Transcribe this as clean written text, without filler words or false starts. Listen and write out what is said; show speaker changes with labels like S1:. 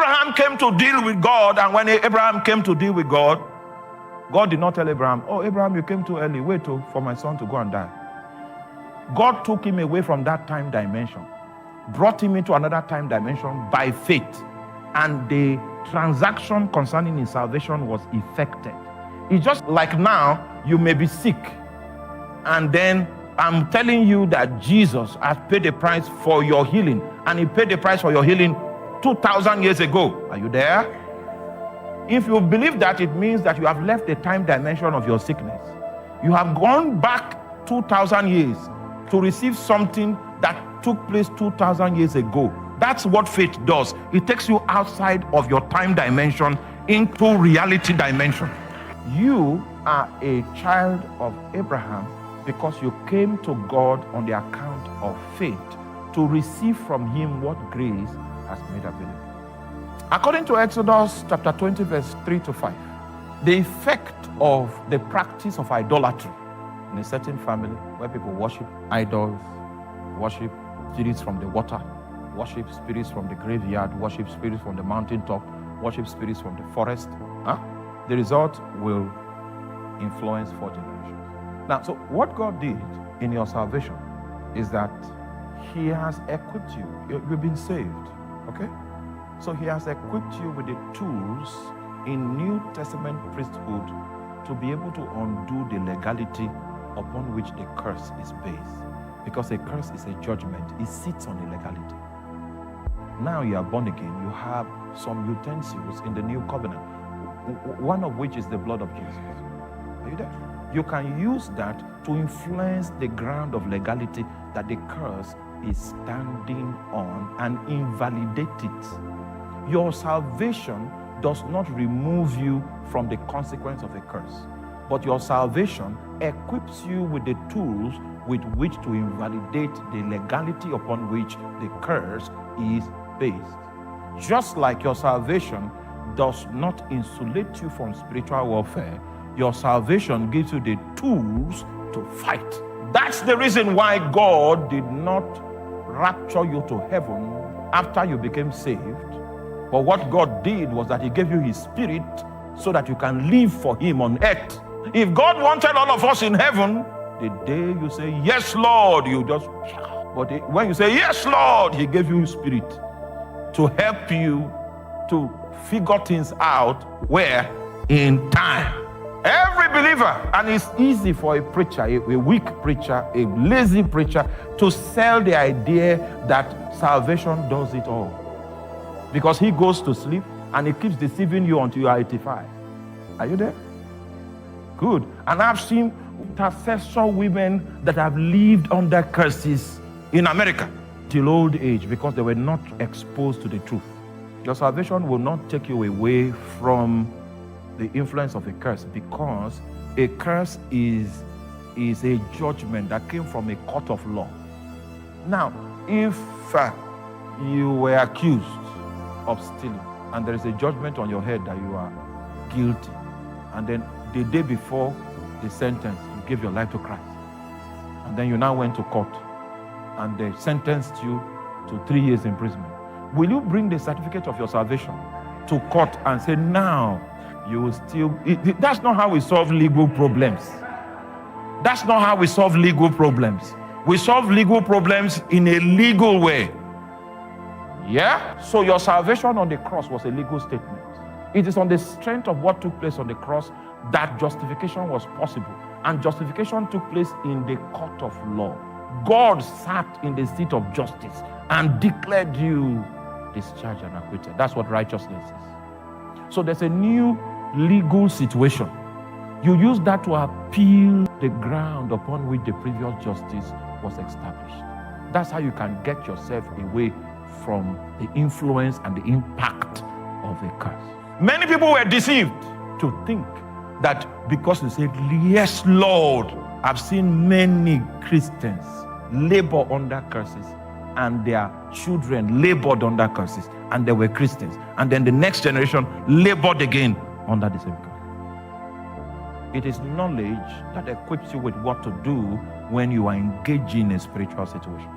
S1: Abraham came to deal with God, and when Abraham came to deal with God, God did not tell Abraham, oh, Abraham, you came too early. Wait for my son to go and die. God took him away from that time dimension, brought him into another time dimension by faith, and the transaction concerning his salvation was effected. It's just like now, you may be sick, and then I'm telling you that Jesus has paid the price for your healing, and he paid the price for your healing 2,000 years ago. Are you there? If you believe that, it means that you have left the time dimension of your sickness. You have gone back 2,000 years to receive something that took place 2,000 years ago. That's what faith does. It takes you outside of your time dimension into reality dimension. You are a child of Abraham because you came to God on the account of faith to receive from him what grace has made available. According to Exodus chapter 20, verse 3 to 5, the effect of the practice of idolatry in a certain family where people worship idols, worship spirits from the water, worship spirits from the graveyard, worship spirits from the mountaintop, worship spirits from the forest, the result will influence 4 generations. Now, so what God did in your salvation is that he has equipped you. You've been saved, okay? So he has equipped you with the tools in New Testament priesthood to be able to undo the legality upon which the curse is based. Because a curse is a judgment. It sits on the legality. Now you are born again. You have some utensils in the new covenant, one of which is the blood of Jesus. Are you there? You can use that to influence the ground of legality that the curse is standing on and invalidate it. Your salvation does not remove you from the consequence of a curse, but your salvation equips you with the tools with which to invalidate the legality upon which the curse is based. Just like your salvation does not insulate you from spiritual warfare, your salvation gives you the tools to fight. That's the reason why God did not rapture you to heaven after you became saved. But what God did was that he gave you his spirit so that you can live for him on earth. If God wanted all of us in heaven, the day you say, yes, Lord, you just, but when you say, yes, Lord, he gave you his spirit to help you to figure things out where? In time. Every believer, and it's easy for a preacher, a weak preacher, a lazy preacher, to sell the idea that salvation does it all. Because he goes to sleep and he keeps deceiving you until you are 85. Are you there? Good. And I've seen intercessor women that have lived under curses in America till old age because they were not exposed to the truth. Your salvation will not take you away from the influence of a curse, because a curse is a judgment that came from a court of law. Now, if you were accused of stealing and there is a judgment on your head that you are guilty, and then the day before the sentence you gave your life to Christ, and then you now went to court and they sentenced you to 3 years imprisonment, will you bring the certificate of your salvation to court and say, now you will still... That's not how we solve legal problems. That's not how we solve legal problems. We solve legal problems in a legal way. Yeah? So your salvation on the cross was a legal statement. It is on the strength of what took place on the cross that justification was possible. And justification took place in the court of law. God sat in the seat of justice and declared you discharged and acquitted. That's what righteousness is. So there's a new legal situation. You use that to appeal the ground upon which the previous justice was established. That's how you can get yourself away from the influence and the impact of a curse. Many people were deceived to think that because they said, yes, Lord, I've seen many Christians labor under curses and their children labored under curses and they were Christians. And then the next generation labored again under the same curse. It is knowledge that equips you with what to do when you are engaging in a spiritual situation.